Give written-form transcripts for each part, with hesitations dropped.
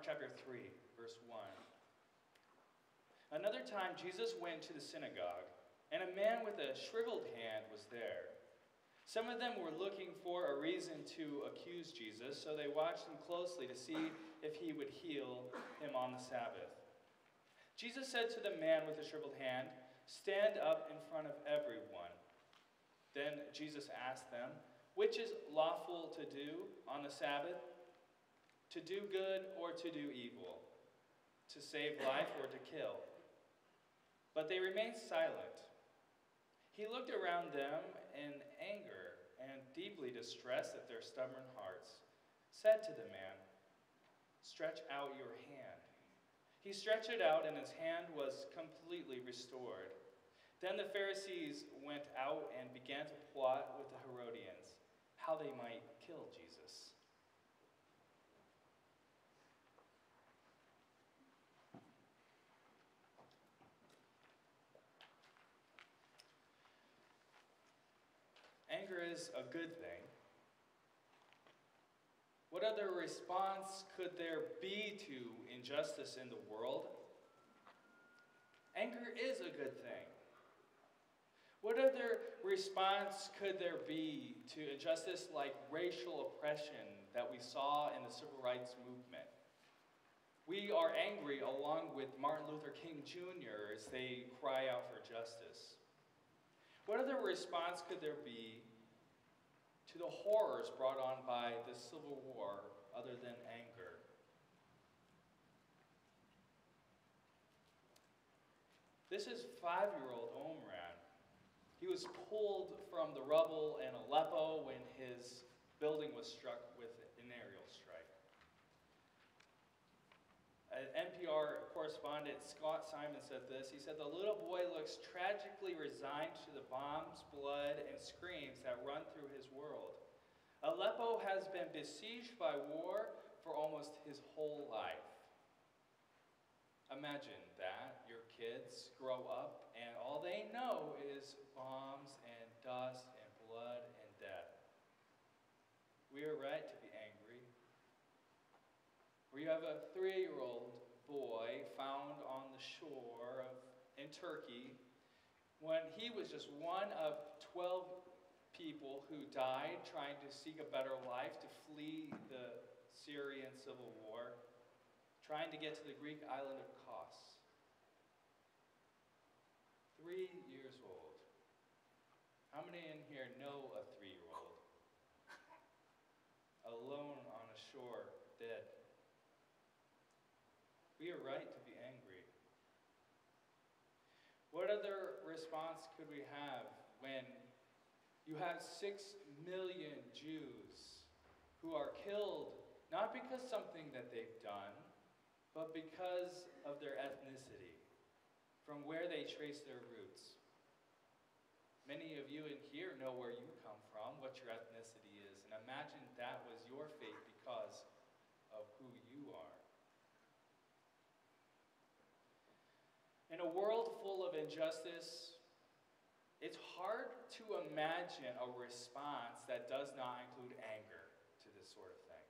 chapter 3, verse 1. Another time Jesus went to the synagogue, and a man with a shriveled hand was there. Some of them were looking for a reason to accuse Jesus, so they watched him closely to see if he would heal him on the Sabbath. Jesus said to the man with the shriveled hand, "Stand up in front of everyone." Then Jesus asked them, "Which is lawful to do on the Sabbath? To do good or to do evil? To save life or to kill?" But they remained silent. He looked around them in anger and, deeply distressed at their stubborn hearts, said to the man, "Stretch out your hand." He stretched it out, and his hand was completely restored. Then the Pharisees went out and began to plot with the Herodians how they might kill Jesus. Anger is a good thing. What other response could there be to injustice in the world? Anger is a good thing. What other response could there be to injustice like racial oppression that we saw in the civil rights movement? We are angry along with Martin Luther King Jr. as they cry out for justice. What other response could there be to the horrors brought on by the Civil War other than anger? This is 5-year-old Omran. He was pulled from the rubble in Aleppo when his building was struck with an aerial strike. NPR correspondent Scott Simon said this. He said, "The little boy looks tragically resigned to the bombs, blood, and screams that run through his world. Aleppo has been besieged by war for almost his whole life." Imagine that. Your kids grow up and all they know is bombs and dust and blood and death. We are right to be angry. Or you have a 3-year-old boy found on the shore in Turkey when he was just one of 12 people who died trying to seek a better life, to flee the Syrian civil war, trying to get to the Greek island of Kos. 3 years old. How many in here know a 3-year-old? Alone on a shore, dead. We are right to be angry. What other response could we have when you have 6 million Jews who are killed not because something that they've done, but because of their ethnicity, from where they trace their roots? Many of you in here know where you come from, what your ethnicity is, and imagine that was your fate because of who you are. In a world full of injustice, it's hard to imagine a response that does not include anger to this sort of thing.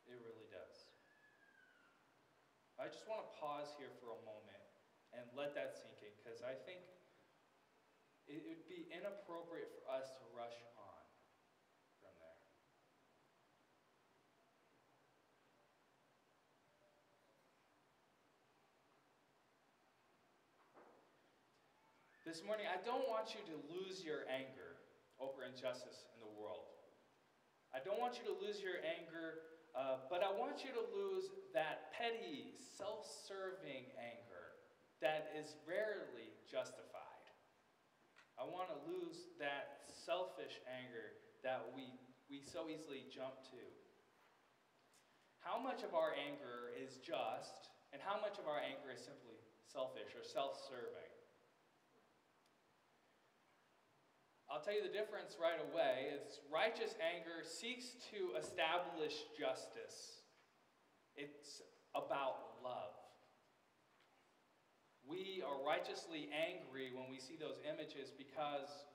It really does. I just want to pause here for a moment and let that sink in, because I think it would be inappropriate for us to rush on from there. This morning, I don't want you to lose your anger over injustice in the world. I don't want you to lose your anger, but I want you to lose that petty, self-serving anger that is rarely justified. I want to lose that selfish anger that we so easily jump to. How much of our anger is just, and how much of our anger is simply selfish or self-serving? I'll tell you the difference right away. It's righteous anger seeks to establish justice. It's about love. We are righteously angry when we see those images because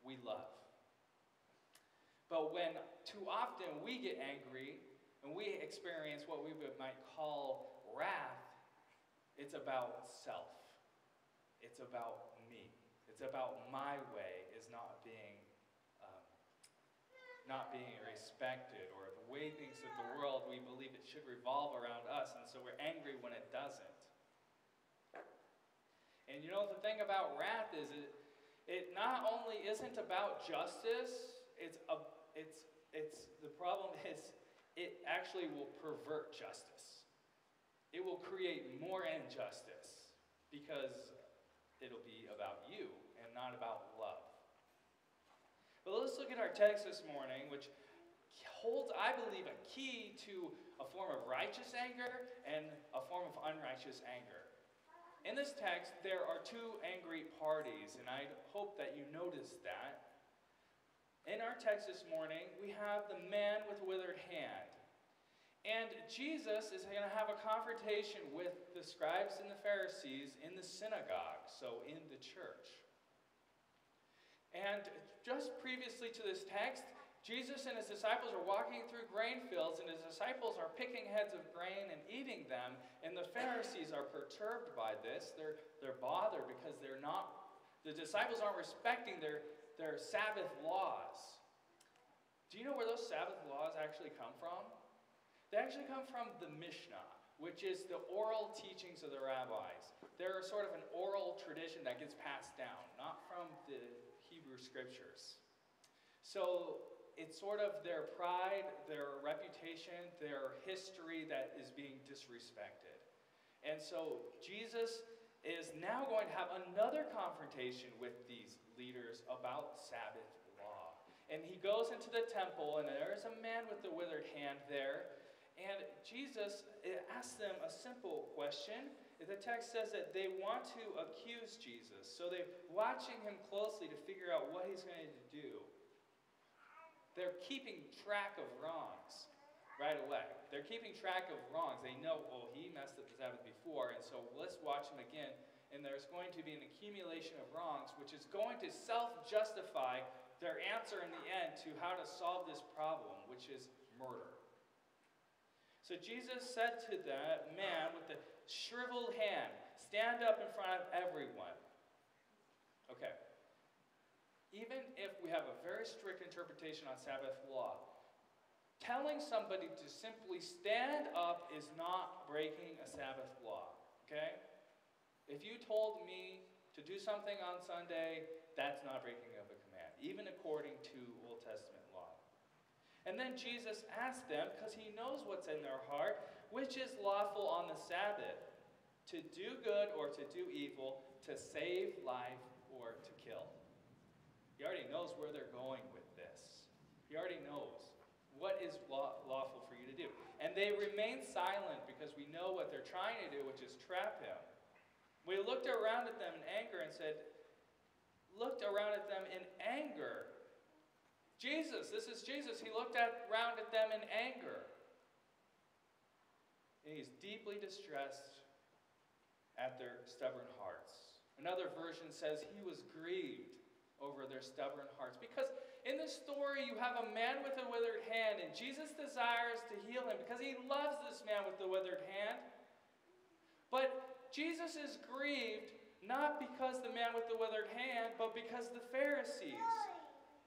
we love. But when too often we get angry, and we experience what we might call wrath, it's about self. It's about me. It's about my way is not being respected, or the way things of the world, we believe it should revolve around us, and so we're angry when it doesn't. And you know, the thing about wrath is it not only isn't about justice, the problem is it actually will pervert justice. It will create more injustice because it'll be about you and not about love. But let's look at our text this morning, which holds, I believe, a key to a form of righteous anger and a form of unrighteous anger. In this text, there are two angry parties, and I hope that you notice that. In our text this morning, we have the man with the withered hand. And Jesus is going to have a confrontation with the scribes and the Pharisees in the synagogue, so in the church. And just previously to this text, Jesus and his disciples are walking through grain fields, and his disciples are picking heads of grain and eating them, and the Pharisees are perturbed by this. They're bothered because the disciples aren't respecting their Sabbath laws. Do you know where those Sabbath laws actually come from? They actually come from the Mishnah, which is the oral teachings of the rabbis. They're sort of an oral tradition that gets passed down, not from the Hebrew scriptures. So it's sort of their pride, their reputation, their history that is being disrespected. And so Jesus is now going to have another confrontation with these leaders about Sabbath law. And he goes into the temple, and there is a man with the withered hand there. And Jesus asks them a simple question. The text says that they want to accuse Jesus. So they're watching him closely to figure out what he's going to do. They're keeping track of wrongs right away. They're keeping track of wrongs. They know, oh, he messed up the Sabbath before, and so let's watch him again. And there's going to be an accumulation of wrongs, which is going to self-justify their answer in the end to how to solve this problem, which is murder. So Jesus said to that man with the shriveled hand, stand up in front of everyone. Okay. Even if we have a very strict interpretation on Sabbath law, telling somebody to simply stand up is not breaking a Sabbath law, okay? If you told me to do something on Sunday, that's not breaking of a command, even according to Old Testament law. And then Jesus asked them, because he knows what's in their heart, which is lawful on the Sabbath, to do good or to do evil, to save life or to kill. He already knows where they're going with this. He already knows what is lawful for you to do. And they remain silent because we know what they're trying to do, which is trap him. We looked around at them in anger and said, looked around at them in anger. Jesus, this is Jesus. He looked around at them in anger. And he's deeply distressed at their stubborn hearts. Another version says he was grieved over their stubborn hearts. Because in this story, you have a man with a withered hand, and Jesus desires to heal him because he loves this man with the withered hand. But Jesus is grieved not because the man with the withered hand, but because the Pharisees.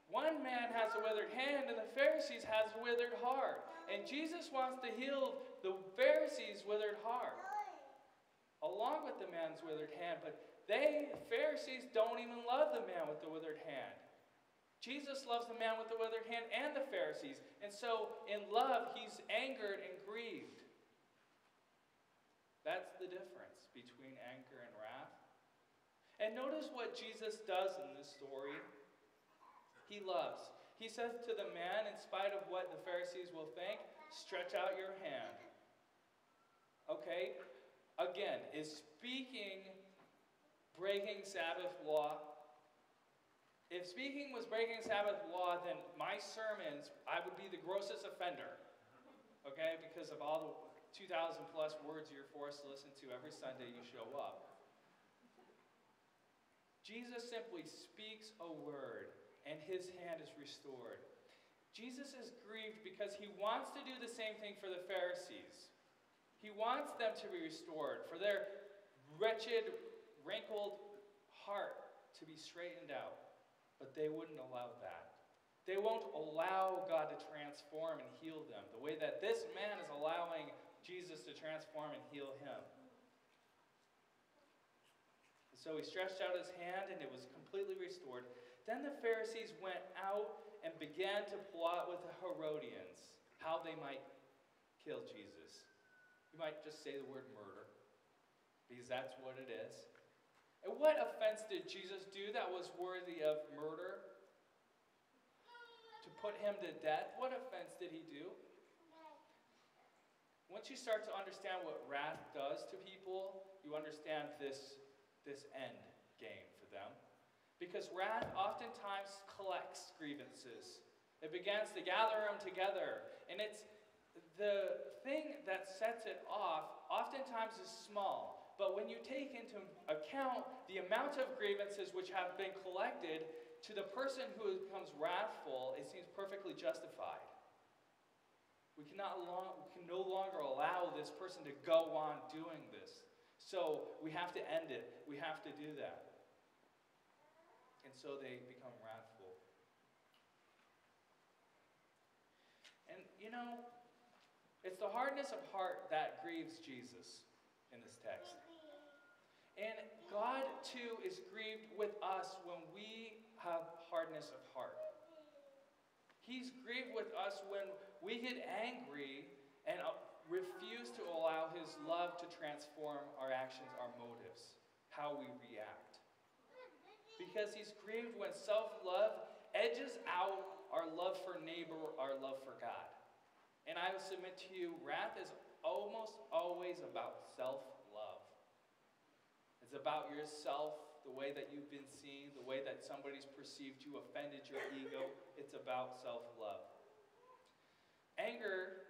One man has a withered hand, and the Pharisees has a withered heart. And Jesus wants to heal the Pharisees' withered heart, along with the man's withered hand. But the Pharisees don't even love the man with the withered hand. Jesus loves the man with the withered hand and the Pharisees. And so, in love, he's angered and grieved. That's the difference between anger and wrath. And notice what Jesus does in this story. He loves. He says to the man, in spite of what the Pharisees will think, stretch out your hand. Okay? Again, is speaking breaking Sabbath law? If speaking was breaking Sabbath law, then my sermons, I would be the grossest offender. Okay? Because of all the 2,000 plus words you're forced to listen to every Sunday you show up. Jesus simply speaks a word, and his hand is restored. Jesus is grieved because he wants to do the same thing for the Pharisees. He wants them to be restored, for their wretched, wrinkled heart to be straightened out. But they wouldn't allow that. They won't allow God to transform and heal them the way that this man is allowing Jesus to transform and heal him. And so he stretched out his hand and it was completely restored. Then the Pharisees went out and began to plot with the Herodians how they might kill Jesus. You might just say the word murder, because that's what it is. And what offense did Jesus do that was worthy of murder? To put him to death? What offense did he do? Once you start to understand what wrath does to people, you understand this end game for them. Because wrath oftentimes collects grievances. It begins to gather them together. And it's the thing that sets it off oftentimes is small. But when you take into account the amount of grievances which have been collected, to the person who becomes wrathful, it seems perfectly justified. We can no longer allow this person to go on doing this. So we have to end it. We have to do that. And so they become wrathful. And it's the hardness of heart that grieves Jesus in this text. And God, too, is grieved with us when we have hardness of heart. He's grieved with us when we get angry and refuse to allow his love to transform our actions, our motives, how we react. Because he's grieved when self-love edges out our love for neighbor, our love for God. And I will submit to you, wrath is almost always about self-love. It's about yourself, the way that you've been seen, the way that somebody's perceived you, offended your ego. It's about self-love. Anger,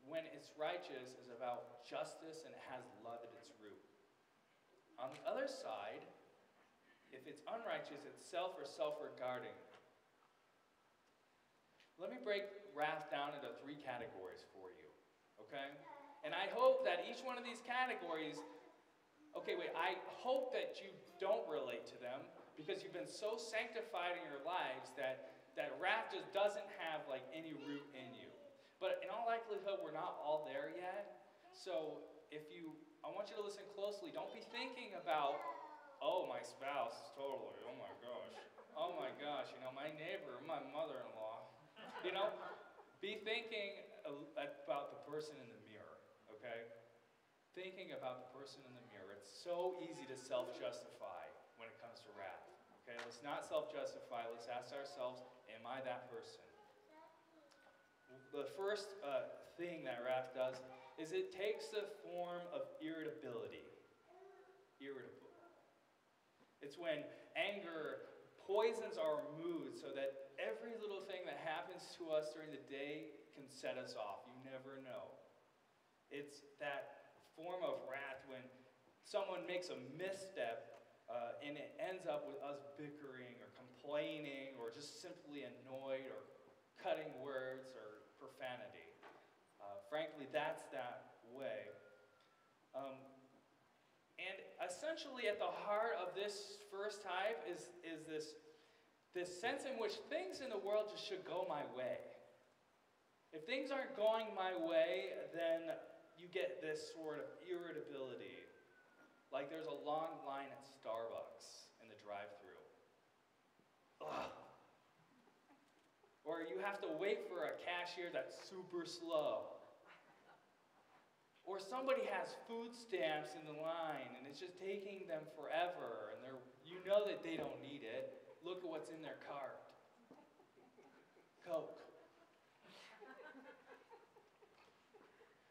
when it's righteous, is about justice and it has love at its root. On the other side, if it's unrighteous, it's self or self-regarding. Let me break wrath down into 3 categories for you, okay? And I hope that each one of these categories, I hope that you don't relate to them because you've been so sanctified in your lives that wrath just doesn't have any root in you. But in all likelihood, we're not all there yet. So I want you to listen closely. Don't be thinking about, oh, my spouse, totally, oh my gosh, my neighbor, my mother-in-law. Be thinking about the person in the mirror, okay? Thinking about the person in the mirror. It's so easy to self-justify when it comes to wrath, okay? Let's not self-justify. Let's ask ourselves, am I that person? The first thing that wrath does is it takes the form of irritability. Irritable. It's when anger poisons our mood so that every little thing that happens to us during the day can set us off. You never know. It's that form of wrath when someone makes a misstep and it ends up with us bickering or complaining or just simply annoyed or cutting words or profanity. Frankly, that's that way. And essentially at the heart of this first type is this sense in which things in the world just should go my way. If things aren't going my way, then you get this sort of irritability. Like there's a long line at Starbucks in the drive-thru. Ugh. Or you have to wait for a cashier that's super slow. Or somebody has food stamps in the line and it's just taking them forever and you know that they don't need it. Look at what's in their cart. Coke.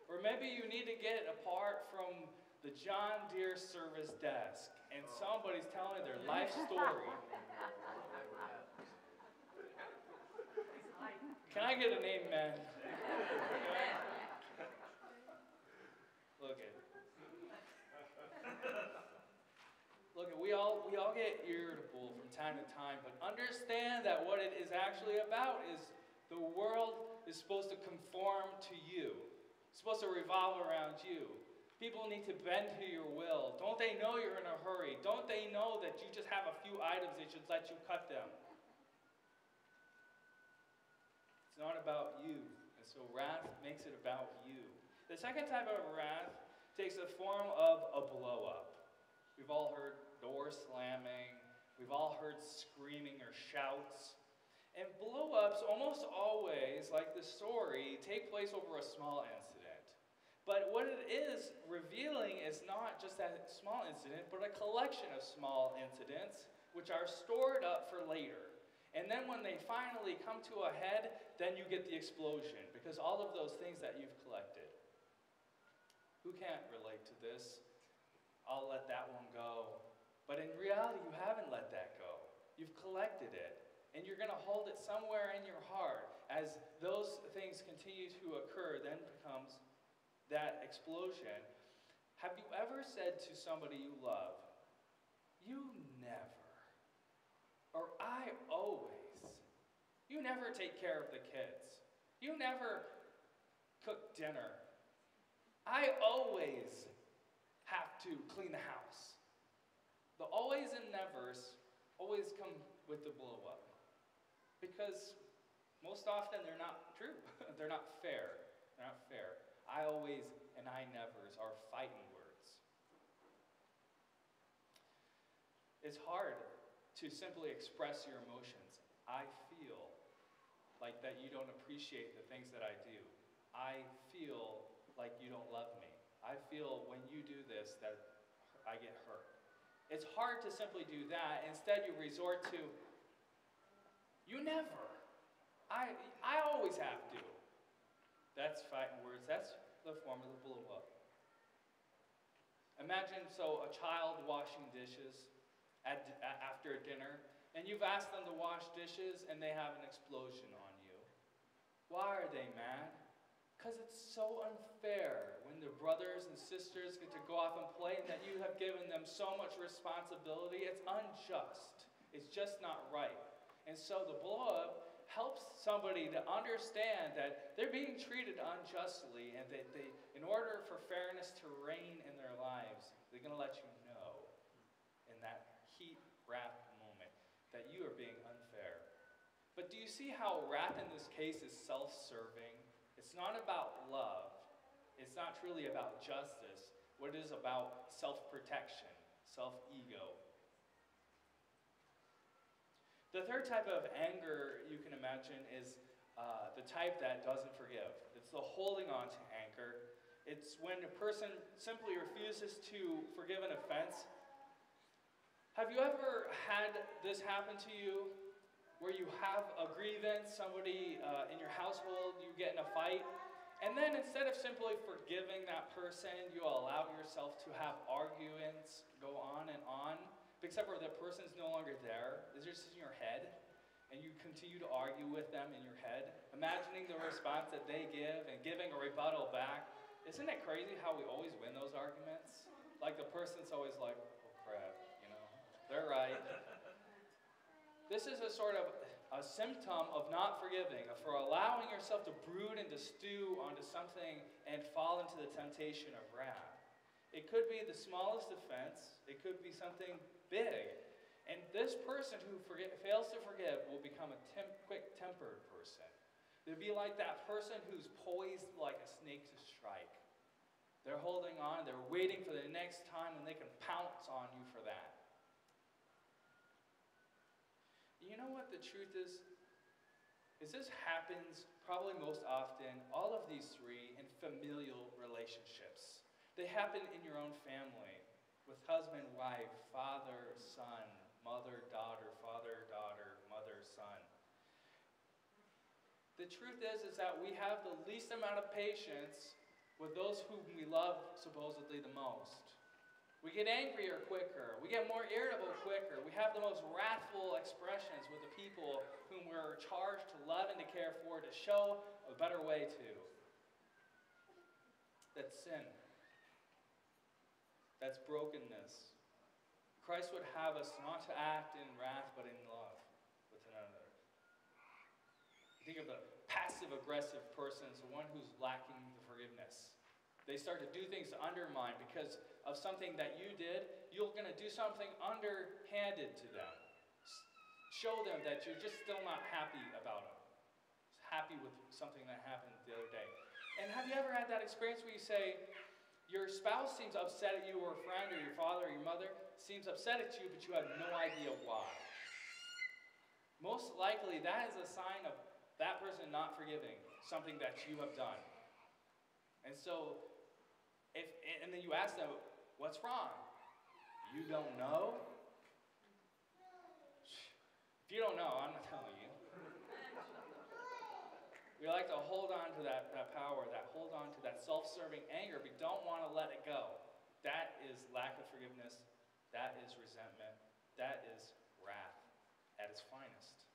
Or maybe you need to get a part from the John Deere service desk and somebody's telling their life story. Can I get an amen? Look, we all get irritable from time to time, but understand that what it is actually about is The world is supposed to conform to you. It's supposed to revolve around you. People need to bend to your will. Don't they know you're in a hurry? Don't they know that you just have a few items, they should let you cut them? It's not about you. And so wrath makes it about you. The second type of wrath takes the form of a blow-up. We've all heard doors slamming. We've all heard screaming or shouts. And blow-ups almost always, like the story, take place over a small incident. But what it is revealing is not just that small incident, but a collection of small incidents which are stored up for later. And then when they finally come to a head, then you get the explosion, because all of those things that you've collected. Who can't relate to this? I'll let that one go. But in reality, you haven't let that go. You've collected it. And you're going to hold it somewhere in your heart. As those things continue to occur, then becomes that explosion. Have you ever said to somebody you love, "You never," or "I always"? You never take care of the kids. You never cook dinner. I always have to clean the house. The always and nevers always come with the blow-up. Because most often they're not true. They're not fair. They're not fair. I always and I nevers are fighting words. It's hard to simply express your emotions. I feel like that you don't appreciate the things that I do. I feel like you don't love me. I feel when you do this that I get hurt. It's hard to simply do that. Instead, you resort to, "You never. I always have to." That's fighting words. That's the form of the blow-up. Imagine a child washing dishes after dinner, and you've asked them to wash dishes, and they have an explosion on you. Why are they mad? Because it's so unfair when their brothers and sisters get to go off and play, and that you have given them so much responsibility. It's unjust. It's just not right. And so the blow-up helps somebody to understand that they're being treated unjustly, and that in order for fairness to reign in their lives, they're going to let you know in that heat-wrath moment that you are being unfair. But do you see how wrath in this case is self-serving? It's not about love. It's not truly about justice. What it is about self-protection, self-ego. The third type of anger you can imagine is the type that doesn't forgive. It's the holding on to anger. It's when a person simply refuses to forgive an offense. Have you ever had this happen to you, where you have a grievance, somebody in your household, you get in a fight, and then instead of simply forgiving that person, you allow yourself to have arguments go on, except for that person's no longer there. It's just in your head, and you continue to argue with them in your head, imagining the response that they give and giving a rebuttal back. Isn't it crazy how we always win those arguments? Like the person's always like, "Oh crap, they're right." This is a sort of a symptom of not forgiving, for allowing yourself to brood and to stew onto something and fall into the temptation of wrath. It could be the smallest offense. It could be something big. And this person who fails to forgive will become a quick-tempered person. They'll be like that person who's poised like a snake to strike. They're holding on. They're waiting for the next time when they can pounce on you for that. You know what the truth is? This happens probably most often, all of these three, in familial relationships. They happen in your own family, with husband, wife, father, son, mother, daughter, father, daughter, mother, son. The truth is that we have the least amount of patience with those whom we love supposedly the most. We get angrier quicker. We get more irritable quicker. We have the most wrathful expressions with the people whom we're charged to love and to care for, to show a better way to. That's sin. That's brokenness. Christ would have us not to act in wrath, but in love with one another. Think of the passive-aggressive person is the one who's lacking the forgiveness. They start to do things to undermine because of something that you did. You're going to do something underhanded to them. Show them that you're just still not happy about them. Happy with something that happened the other day. And have you ever had that experience where you say, your spouse seems upset at you, or a friend, or your father, or your mother seems upset at you, but you have no idea why? Most likely, that is a sign of that person not forgiving something that you have done. And so, and then you ask them, what's wrong? You don't know? If you don't know, I'm not telling you. We like to hold on to that power, hold on to that self-serving anger, but don't want to let it go. That is lack of forgiveness. That is resentment. That is wrath at its finest.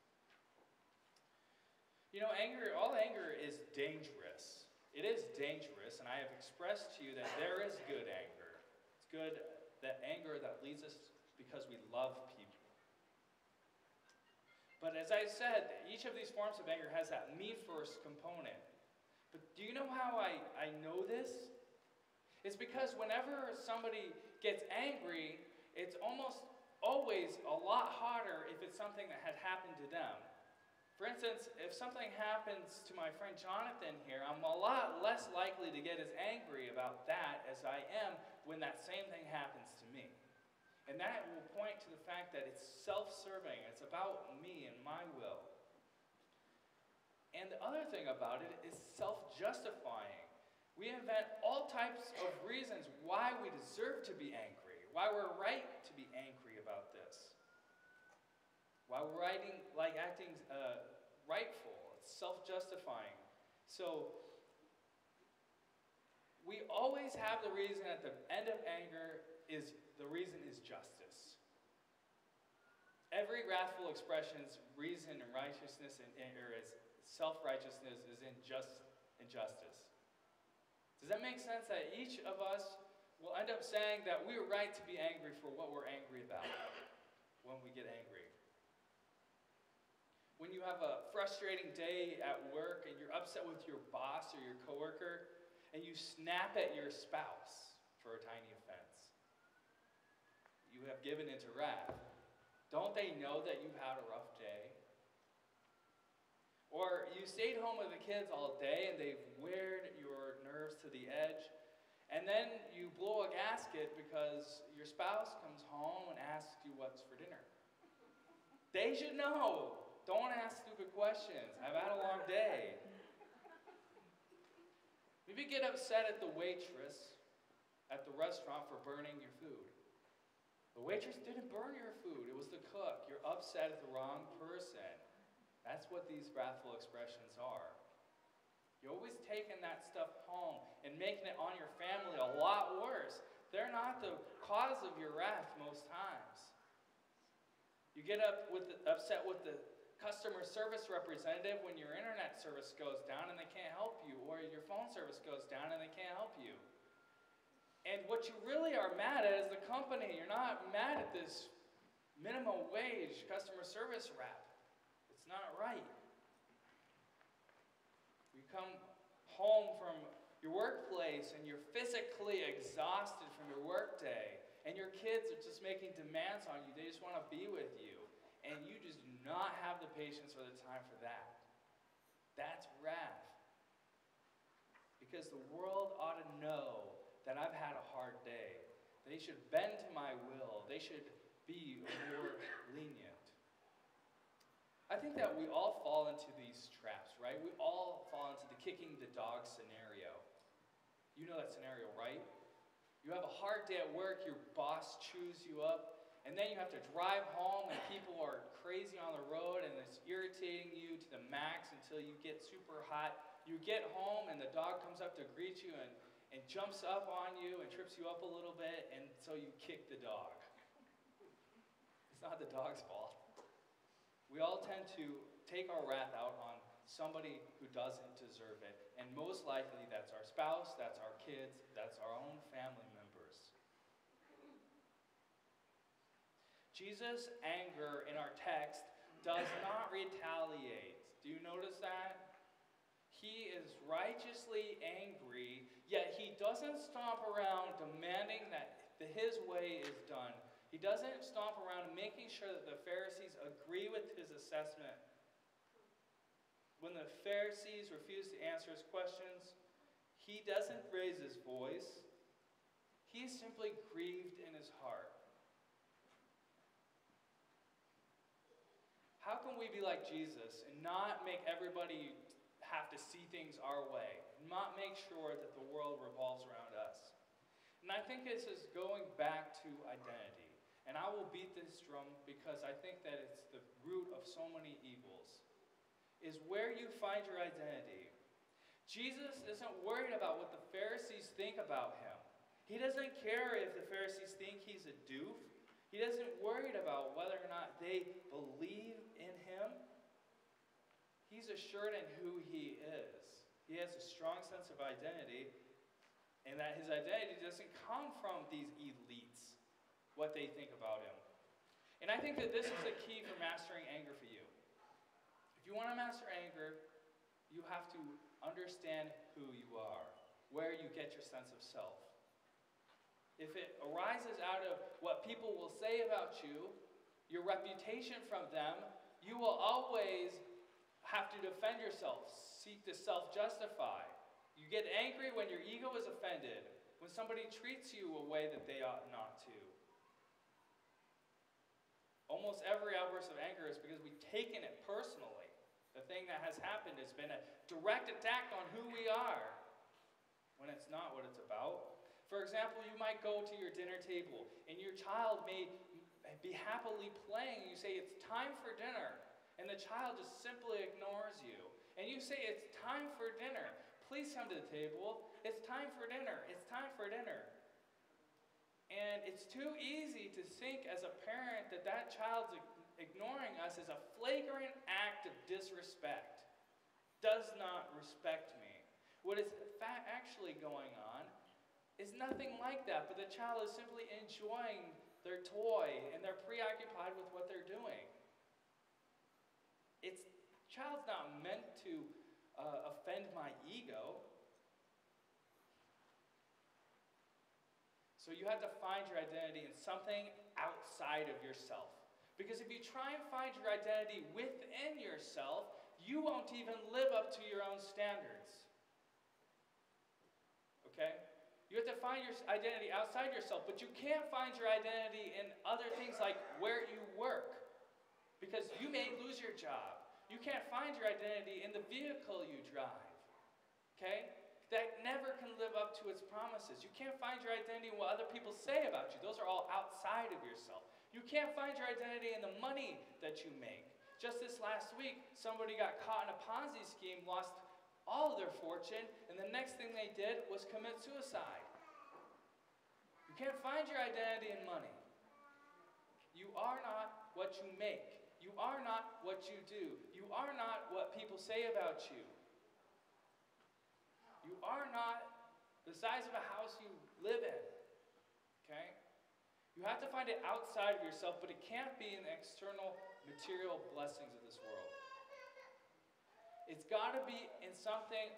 You know, all anger is dangerous. It is dangerous, and I have expressed to you that there is good anger. It's good, that anger that leads us because we love people. But as I said, each of these forms of anger has that me-first component. But do you know how I know this? It's because whenever somebody gets angry, it's almost always a lot harder if it's something that had happened to them. For instance, if something happens to my friend Jonathan here, I'm a lot less likely to get as angry about that as I am when that same thing happens to me. And that will point to the fact that it's self-serving. It's about me and my will. And the other thing about it is self-justifying. We invent all types of reasons why we deserve to be angry, why we're right to be angry about this, why we're acting rightful. It's self-justifying. So we always have the reason at the end of anger is the reason is justice. Every wrathful expression's reason and righteousness or is self-righteousness is injustice. Does that make sense? That each of us will end up saying that we are right to be angry for what we're angry about when we get angry. When you have a frustrating day at work and you're upset with your boss or your coworker and you snap at your spouse for a tiny offense, you have given into wrath. Don't they know that you've had a rough day? Or you stayed home with the kids all day and they've weared your nerves to the edge, and then you blow a gasket because your spouse comes home and asks you what's for dinner. They should know. Don't ask stupid questions. I've had a long day. Maybe get upset at the waitress at the restaurant for burning your food. The waitress didn't burn your food. It was the cook. You're upset at the wrong person. That's what these wrathful expressions are. You're always taking that stuff home and making it on your family a lot worse. They're not the cause of your wrath most times. You get upset with the customer service representative when your internet service goes down and they can't help you, or your phone service goes down and they can't help you. And what you really are mad at is the company. You're not mad at this minimum wage customer service rep. It's not right. You come home from your workplace and you're physically exhausted from your workday, and your kids are just making demands on you. They just want to be with you. And you just do not have the patience or the time for that. That's wrath. Because the world ought to know that I've had a hard day. They should bend to my will. They should be more lenient. I think that we all fall into these traps, right? We all fall into the kicking the dog scenario. You know that scenario, right? You have a hard day at work, your boss chews you up, and then you have to drive home and people are crazy on the road and it's irritating you to the max until you get super hot. You get home and the dog comes up to greet you and jumps up on you and trips you up a little bit, and so you kick the dog. It's not the dog's fault. We all tend to take our wrath out on somebody who doesn't deserve it, and most likely that's our spouse, that's our kids, that's our own family members. Jesus' anger in our text does not retaliate. Do you notice that? He is righteously angry, yet he doesn't stomp around demanding that his way is done. He doesn't stomp around making sure that the Pharisees agree with his assessment. When the Pharisees refuse to answer his questions, he doesn't raise his voice. He is simply grieved in his heart. How can we be like Jesus and not make everybody have to see things our way, not make sure that the world revolves around us? And I think this is going back to identity. And I will beat this drum because I think that it's the root of so many evils, is where you find your identity. Jesus isn't worried about what the Pharisees think about him. He doesn't care if the Pharisees think he's a doof. He doesn't worry about whether or not they believe in him. He's assured in who he is. He has a strong sense of identity, and that his identity doesn't come from these elites, what they think about him. And I think that this is the key for mastering anger for you. If you want to master anger, you have to understand who you are, where you get your sense of self. If it arises out of what people will say about you, your reputation from them, you will always have to defend yourself, seek to self-justify. You get angry when your ego is offended, when somebody treats you a way that they ought not to. Almost every outburst of anger is because we've taken it personally. The thing that has happened has been a direct attack on who we are, when it's not what it's about. For example, you might go to your dinner table, and your child may be happily playing. You say, "It's time for dinner," and the child just simply ignores you. And you say, "It's time for dinner. Please come to the table. It's time for dinner. It's time for dinner." And it's too easy to think as a parent that that child's ignoring us is a flagrant act of disrespect. Does not respect me. What is actually going on is nothing like that, but the child is simply enjoying their toy and they're preoccupied with what they're doing. Child's not meant to offend my ego. So you have to find your identity in something outside of yourself. Because if you try and find your identity within yourself, you won't even live up to your own standards. Okay? You have to find your identity outside yourself, but you can't find your identity in other things like where you work, because you may lose your job. You can't find your identity in the vehicle you drive. Okay? That never can live up to its promises. You can't find your identity in what other people say about you. Those are all outside of yourself. You can't find your identity in the money that you make. Just this last week, somebody got caught in a Ponzi scheme, lost all of their fortune, and the next thing they did was commit suicide. You can't find your identity in money. You are not what you make. You are not what you do. You are not what people say about you. You are not the size of a house you live in. Okay? You have to find it outside of yourself, but it can't be in the external material blessings of this world. It's got to be in something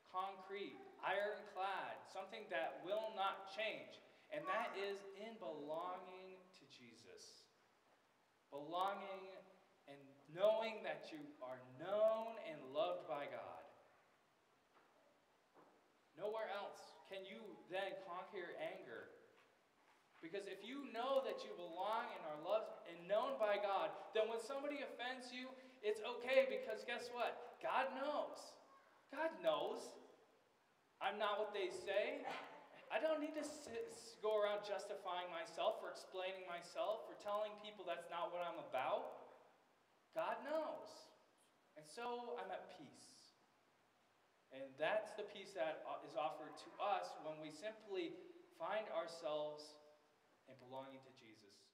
concrete, ironclad, something that will not change. And that is in belonging to Jesus. Belonging and knowing that you are known and loved by God. Nowhere else can you then conquer your anger. Because if you know that you belong and are loved and known by God, then when somebody offends you, it's okay, because guess what? God knows. God knows I'm not what they say. I don't need to go around justifying myself or explaining myself or telling people that's not what I'm about. God knows. And so I'm at peace. And that's the peace that is offered to us when we simply find ourselves in belonging to Jesus.